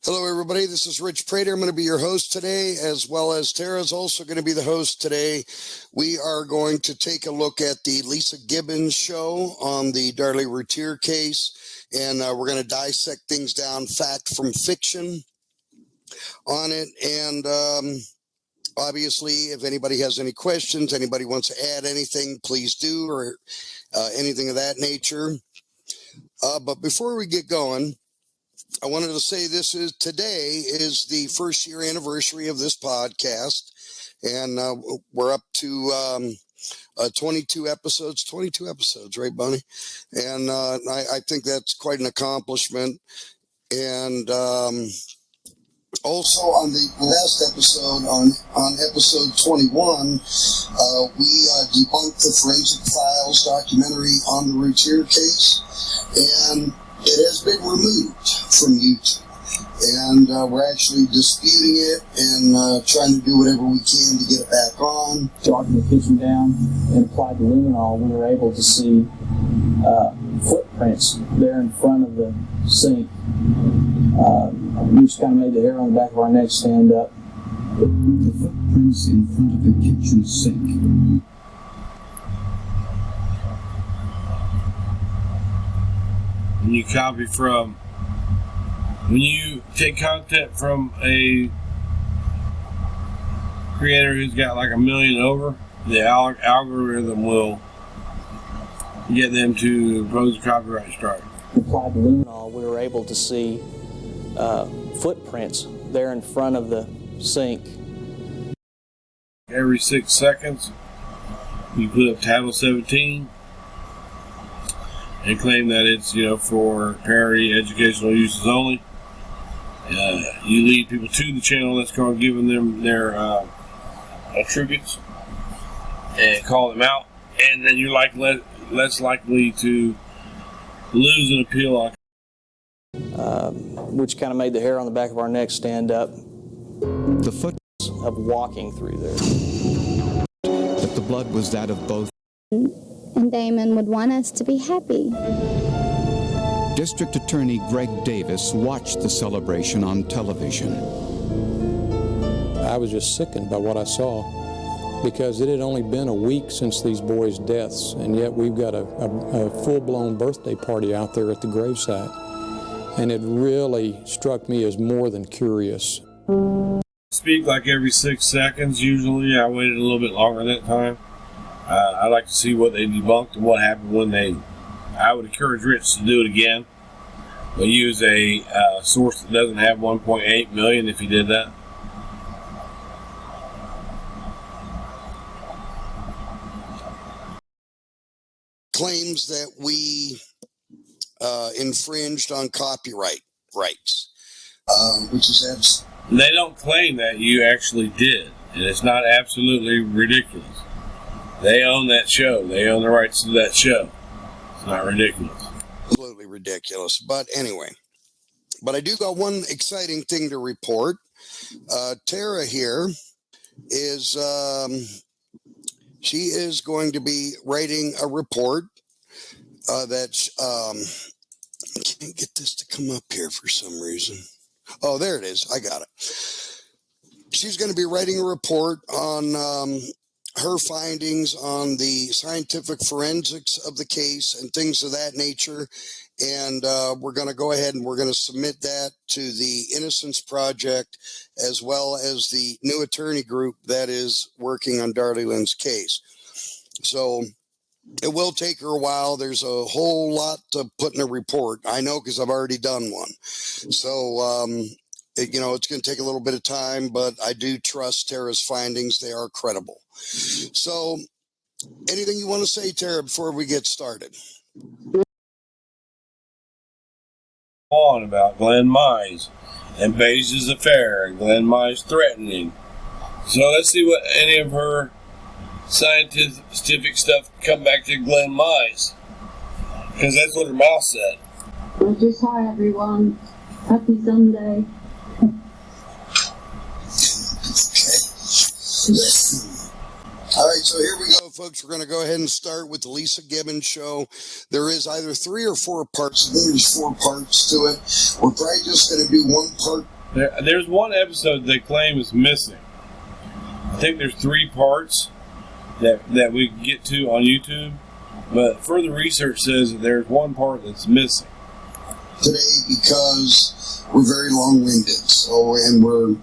Hello, everybody. This is Rich Prater. I'm going to be your host today, as well as Tara's also going to be the host today. We are going to take a look at the Lisa Gibbons show on the Darlie Routier case, and we're going to dissect things down, fact from fiction on it. And obviously, if anybody has any questions, anybody wants to add anything, please do, or anything of that nature. But before we get going, I wanted to say today is the first year anniversary of this podcast, and we're up to 22 episodes. 22 episodes, right, Bonnie? And I think that's quite an accomplishment. And also on the last episode, on episode 21, we debunked the Forensic Files documentary on the Routier case, and it has been removed from YouTube, and we're actually disputing it and trying to do whatever we can to get it back on. Darkened the kitchen down and applied the luminol, we were able to see footprints there in front of the sink. We just kind of made the hair on the back of our neck stand up. The footprints in front of the kitchen sink. When you take content from a creator who's got like 1 million over, the algorithm will get them to impose a copyright strike. Applied the luminol, we were able to see footprints there in front of the sink. Every 6 seconds, you put up Title 17 and claim that it's, for parody educational uses only. You lead people to the channel that's going to give them their attributes and call them out, and then you're less likely to lose an appeal on. Which kind of made the hair on the back of our neck stand up. The foot of walking through there. That the blood was that of both. And Damon would want us to be happy. District Attorney Greg Davis watched the celebration on television. I was just sickened by what I saw, because it had only been a week since these boys' deaths, and yet we've got a full-blown birthday party out there at the gravesite. And it really struck me as more than curious. Speak like every 6 seconds. Usually I waited a little bit longer that time. I like to see what they debunked and what happened when I would encourage Rich to do it again, but use a source that doesn't have 1.8 million if he did that. Claims that we infringed on copyright rights, which is They don't claim that you actually did, and it's not absolutely ridiculous. They own that show. They own the rights to that show. It's not ridiculous. Absolutely ridiculous. But anyway, I do got one exciting thing to report. Tara here is, she is going to be writing a report that, I can't get this to come up here for some reason. Oh, there it is. I got it. She's going to be writing a report on, her findings on the scientific forensics of the case and things of that nature. And we're going to go ahead and we're going to submit that to the Innocence Project, as well as the new attorney group that is working on Darlie Lynn's case. So it will take her a while. There's a whole lot to put in a report. I know, because I've already done one. So, it's going to take a little bit of time, but I do trust Tara's findings. They are credible. So, anything you want to say, Tara, before we get started? On about Glenn Mize and Bege's affair and Glenn Mize threatening. So let's see what any of her scientific stuff come back to Glenn Mize, because that's what her mouth said. Well, just hi everyone. Happy Sunday. All right, so here we go, folks. We're going to go ahead and start with the Lisa Gibbons show. There is either 3 or 4 parts. There's 4 parts to it. We're probably just going to do one part There's one episode they claim is missing. I think there's 3 parts that we can get to on YouTube, but further research says that there's one part that's missing. Today, because we're very long-winded, and we're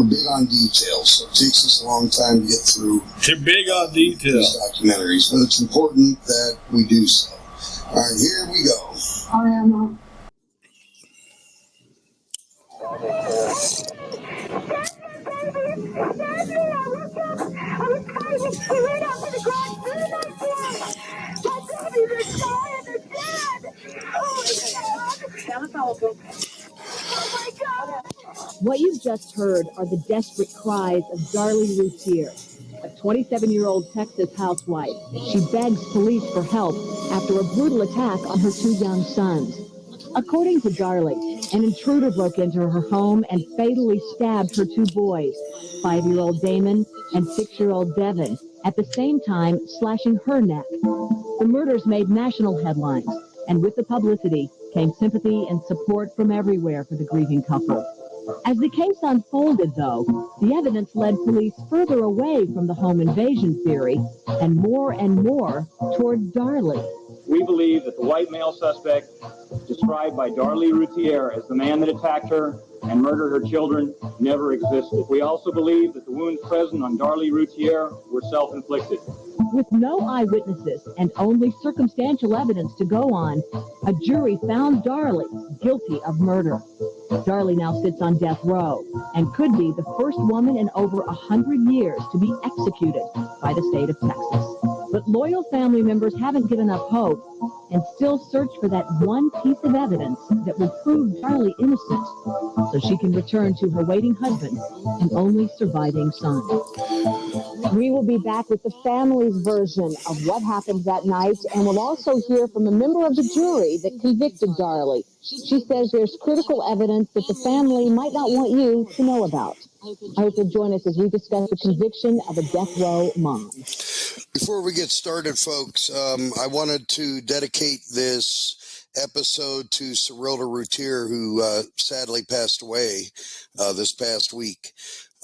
big on details, so it takes us a long time to get through. You're big on detail. These documentaries, but it's important that we do so. All right, here we go. I am. What you've just heard are the desperate cries of Darlie Routier, a 27-year-old Texas housewife. She begs police for help after a brutal attack on her 2 young sons. According to Darlie, an intruder broke into her home and fatally stabbed her 2 boys, 5-year-old Damon and 6-year-old Devin, at the same time slashing her neck. The murders made national headlines, and with the publicity came sympathy and support from everywhere for the grieving couple. As the case unfolded, though, the evidence led police further away from the home invasion theory and more toward Darlie. We believe that the white male suspect, described by Darlie Routier as the man that attacked her and murdered her children, never existed. We also believe that the wounds present on Darlie Routier were self-inflicted. With no eyewitnesses and only circumstantial evidence to go on, a jury found Darlie guilty of murder. Darlie now sits on death row and could be the first woman in over 100 years to be executed by the state of Texas. But loyal family members haven't given up hope and still search for that one piece of evidence that will prove Darlie innocent so she can return to her waiting husband and only surviving son. We will be back with the family's version of what happened that night, and we'll also hear from a member of the jury that convicted Darlie. She says there's critical evidence that the family might not want you to know about. I hope you'll join us as we discuss the conviction of a death row mom. Before we get started, folks, I wanted to dedicate this episode to Cyrilda Routier, who sadly passed away this past week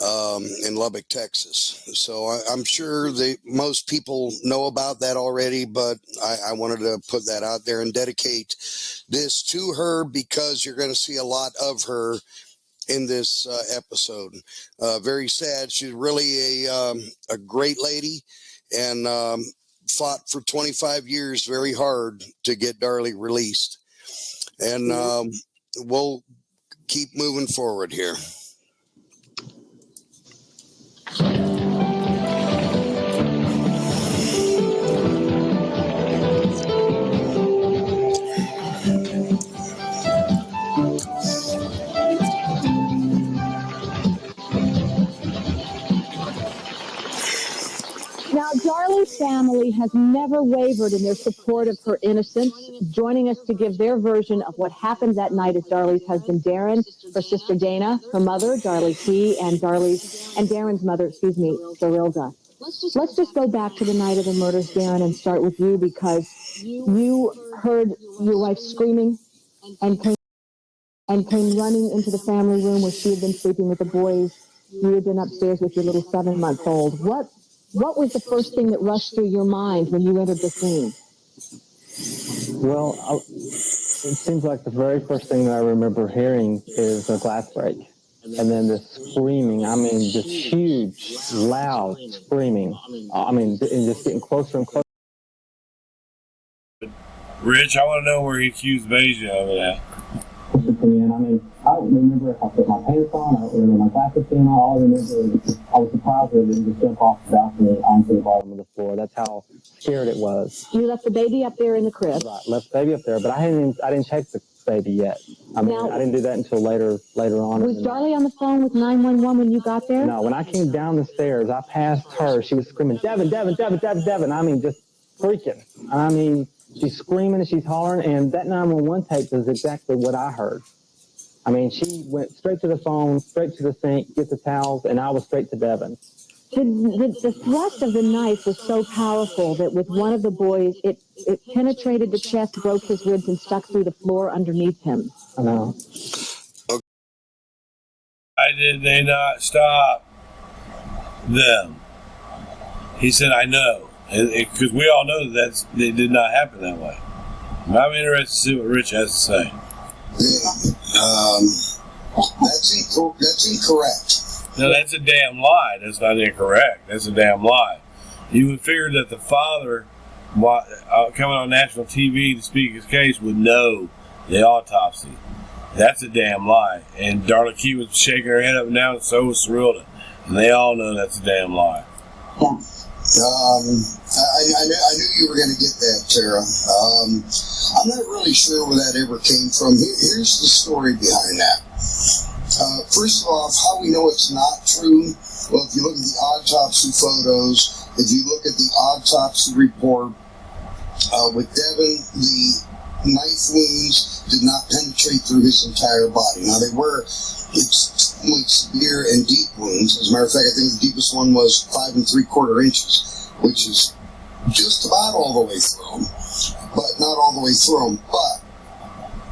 in Lubbock, Texas. So I'm sure most people know about that already, but I wanted to put that out there and dedicate this to her because you're going to see a lot of her in this episode. Very sad. She's really a great lady and fought for 25 years very hard to get Darlie released. And we'll keep moving forward here. Now, Darlie's family has never wavered in their support of her innocence. Joining us to give their version of what happened that night is Darlie's husband, Darren, her sister, Dana, her mother, Darlie T., and Darren's mother, Cyrilda. Let's just go back to the night of the murders, Darren, and start with you because you heard your wife screaming and came running into the family room where she had been sleeping with the boys. You had been upstairs with your little 7-month-old. What was the first thing that rushed through your mind when you entered the scene? Well, it seems like the very first thing that I remember hearing is a glass break. And then this screaming, this huge, loud screaming. And just getting closer and closer. Rich, I want to know where he accused Beja of that. I don't remember if I put my pants on, I don't remember my glasses in. All I remember is I was surprised that it didn't just jump off the balcony onto the bottom of the floor. That's how scared it was. You left the baby up there in the crib. Right, left the baby up there, but I didn't check the baby yet. I didn't do that until later on. Was Darlie on the phone with 911 when you got there? No, when I came down the stairs, I passed her. She was screaming, Devin, Devin, Devin, Devin, Devin. Just freaking. She's screaming and she's hollering, and that 911 tape is exactly what I heard. She went straight to the phone, straight to the sink, get the towels, and I was straight to Devin. The thrust of the knife was so powerful that with one of the boys, it penetrated the chest, broke his ribs, and stuck through the floor underneath him. I know. Why did they not stop them? He said, I know. Because we all know that it did not happen that way. I'm interested to see what Rich has to say. That's incorrect. No, that's a damn lie. That's not incorrect. That's a damn lie. You would figure that the father, coming on national TV to speak his case, would know the autopsy. That's a damn lie. And Darla Key was shaking her head up and down, and so was Cerilda. And they all know that's a damn lie. Yeah. I knew you were going to get that, Tara. I'm not really sure where that ever came from. Here's the story behind that. First of all, how we know it's not true? Well, if you look at the autopsy photos, if you look at the autopsy report, with Devin, the knife wounds did not penetrate through his entire body. Now, they were extremely severe and deep wounds. As a matter of fact, I think the deepest one was 5 3/4 inches, which is just about all the way through him, but not all the way through him. But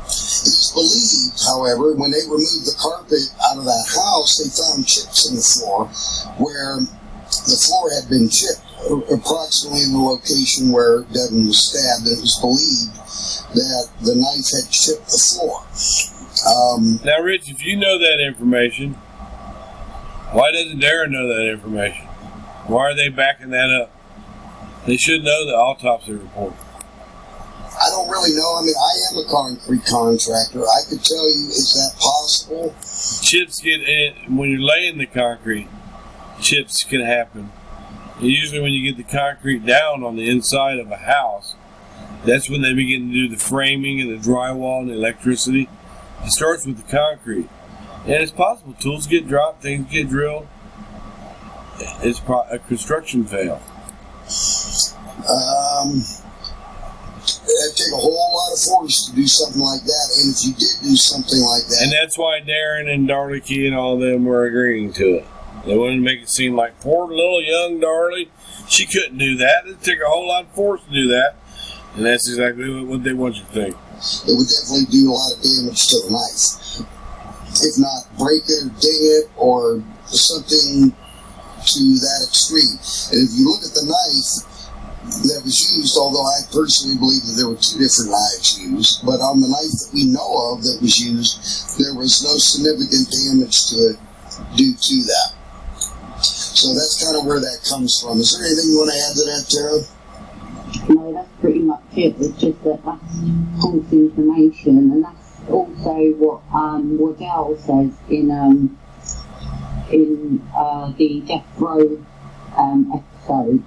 it is believed, however, when they removed the carpet out of that house, they found chips in the floor where the floor had been chipped, approximately in the location where Devin was stabbed. It was believed that the knife had chipped the floor. Now, Rich, if you know that information, why doesn't Darren know that information? Why are they backing that up? They should know the autopsy report. I don't really know. I mean, I am a concrete contractor. I could tell you, is that possible? Chips get in, when you're laying the concrete, chips can happen. And usually when you get the concrete down on the inside of a house, that's when they begin to do the framing and the drywall and the electricity. It starts with the concrete. And it's possible. Tools get dropped, things get drilled. It's a construction fail. It'd take a whole lot of force to do something like that. And if you did do something like that... And that's why Darren and Darlie Key and all of them were agreeing to it. They wanted to make it seem like poor little young Darlie, she couldn't do that. It'd take a whole lot of force to do that. And that's exactly what they want you to think. It would definitely do a lot of damage to the knife. If not break it or ding it or something to that extreme. And if you look at the knife that was used, although I personally believe that there were 2 different knives used, but on the knife that we know of that was used, there was no significant damage to it due to that. So that's kind of where that comes from. Is there anything you want to add to that, Tara? No, that's pretty much it. It's just that that's false information, and that's also what Waddell says in the Death Row episode.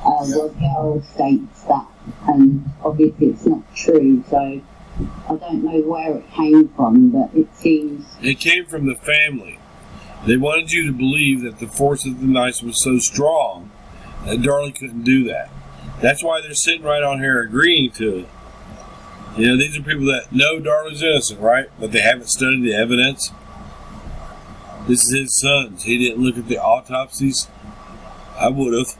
Waddell states that, and obviously it's not true, so I don't know where it came from, but it seems... It came from the family. They wanted you to believe that the force of the knife was so strong that Darlie couldn't do that. That's why they're sitting right on here agreeing to it. You know, these are people that know Darlie's innocent, right? But they haven't studied the evidence. This is his son's. He didn't look at the autopsies. I would have.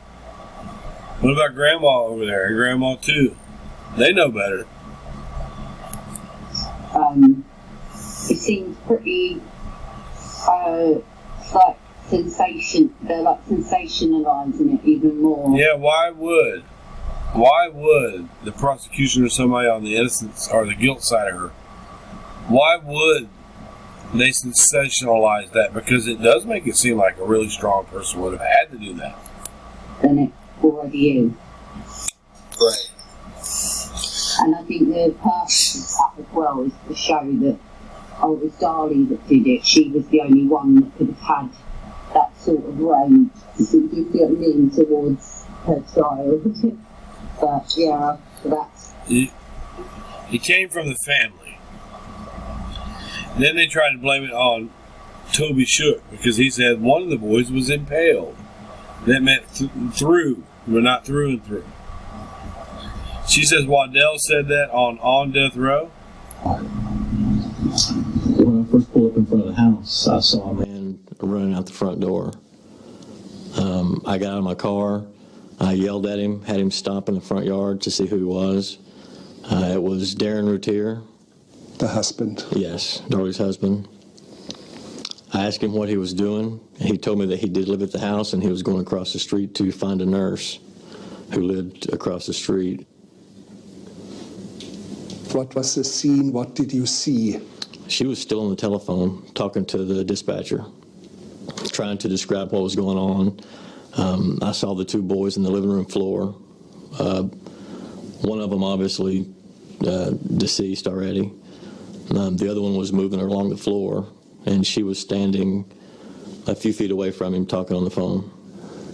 What about Grandma over there and Grandma too? They know better. It seems pretty like they're like sensationalizing it even more. Yeah, why would the prosecution or somebody on the innocence or the guilt side of her, why would they sensationalize that? Because it does make it seem like a really strong person would have had to do that. And it already is. Right. And I think the purpose of that as well is to show that, oh, it was Darlie that did it. She was the only one that could have had that sort of rage, you get mean towards her child. But yeah, that's... It came from the family. Then they tried to blame it on Toby Shook because he said one of the boys was impaled. That meant through, but not through and through. She says Waddell said that on death row. When I first pulled up in front of the house, I saw a man running out the front door. I got out of my car. I yelled at him, had him stop in the front yard to see who he was. It was Darren Routier. The husband? Yes, Darlie's husband. I asked him what he was doing. He told me that he did live at the house and he was going across the street to find a nurse who lived across the street. What was the scene? What did you see? She was still on the telephone talking to the dispatcher, trying to describe what was going on. I saw the two boys in the living room floor. One of them obviously deceased already. The other one was moving along the floor, and she was standing a few feet away from him talking on the phone.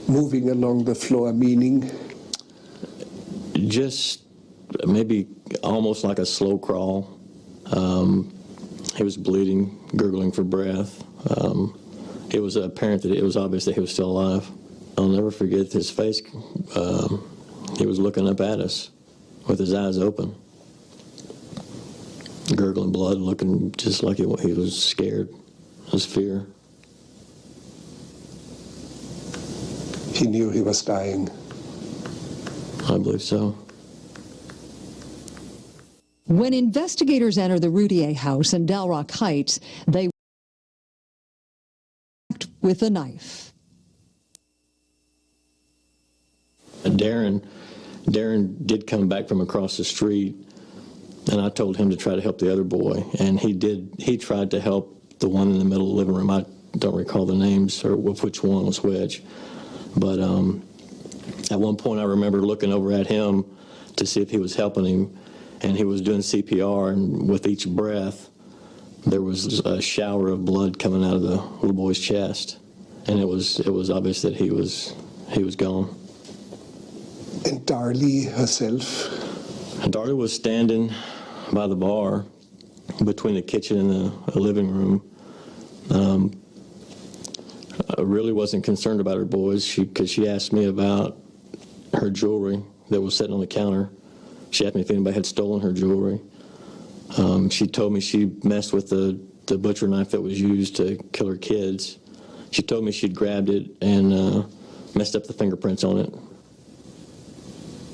Moving along the floor, meaning? Just maybe almost like a slow crawl. He was bleeding, gurgling for breath. It was apparent that it was obvious that he was still alive. I'll never forget his face. He was looking up at us with his eyes open, gurgling blood, looking just like he was scared. It was fear. He knew he was dying. I believe so. When investigators enter the Routier house in Del Rock Heights, they with a knife. Darren did come back from across the street, and I told him to try to help the other boy, and he did. He tried to help the one in the middle of the living room. I don't recall the names or which one was which, but at one point I remember looking over at him to see if he was helping him, and he was doing CPR, and with each breath there was a shower of blood coming out of the little boy's chest, and it was obvious that he was gone. And Darlie herself? And Darlie was standing by the bar between the kitchen and the living room. I really wasn't concerned about her boys because she asked me about her jewelry that was sitting on the counter. She asked me if anybody had stolen her jewelry. She told me she messed with the butcher knife that was used to kill her kids. She told me she'd grabbed it and messed up the fingerprints on it.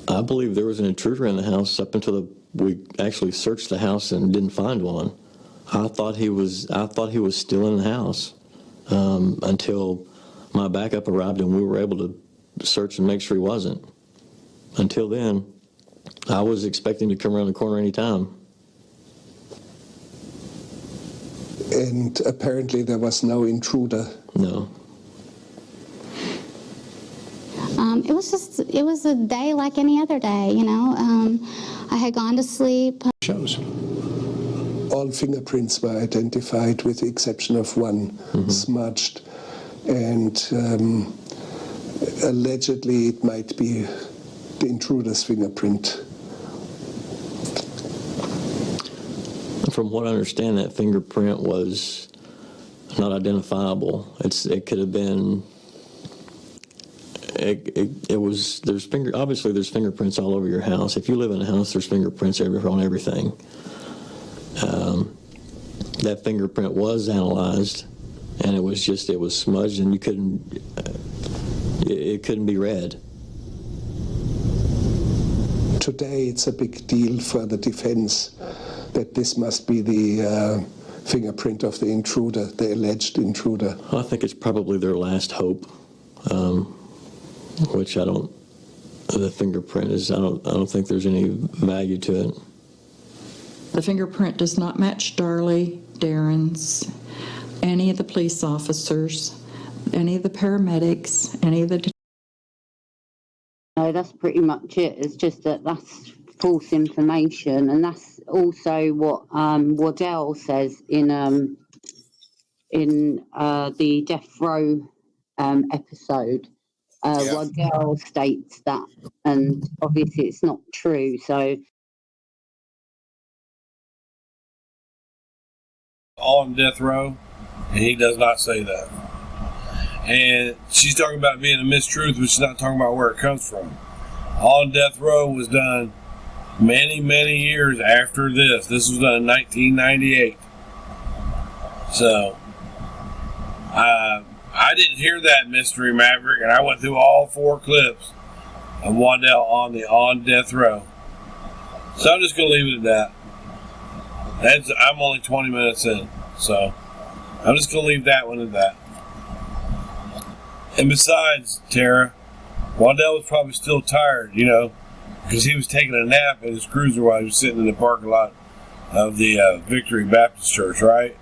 I believe there was an intruder in the house up until we actually searched the house and didn't find one. I thought he was still in the house until my backup arrived and we were able to search and make sure he wasn't. Until then, I was expecting to come around the corner any time. And apparently there was no intruder. No. It was a day like any other day, you know. I had gone to sleep. Shows. All fingerprints were identified with the exception of one, smudged. And allegedly it might be the intruder's fingerprint. From what I understand, that fingerprint was not identifiable. It could have been. Obviously there's fingerprints all over your house. If you live in a house, there's fingerprints on everything. That fingerprint was analyzed, and it was smudged, and it couldn't be read. Today it's a big deal for the defense that this must be the fingerprint of the intruder, the alleged intruder. I think it's probably their last hope. Which the fingerprint is, I don't think there's any value to it. The fingerprint does not match Darlie, Darren's, any of the police officers, any of the paramedics, any of the... No, that's pretty much it. It's just that's false information, and that's also what Waddell says in the Death Row episode. Waddell states that, and obviously it's not true. So, on death row, and he does not say that. And she's talking about being a mistruth, but she's not talking about where it comes from. On death row was done many, many years after this. This was done in 1998. So, I didn't hear that mystery, Maverick, and I went through all 4 clips of Waddell on death row. So I'm just going to leave it at that. I'm only 20 minutes in, so I'm just going to leave that one at that. And besides, Tara, Waddell was probably still tired, you know, because he was taking a nap in his cruiser while he was sitting in the parking lot of the Victory Baptist Church, right?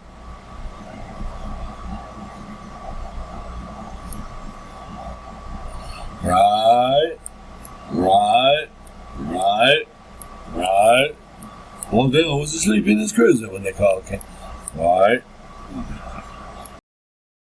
Right. Waddell was asleep in his cruiser when they called him. Right.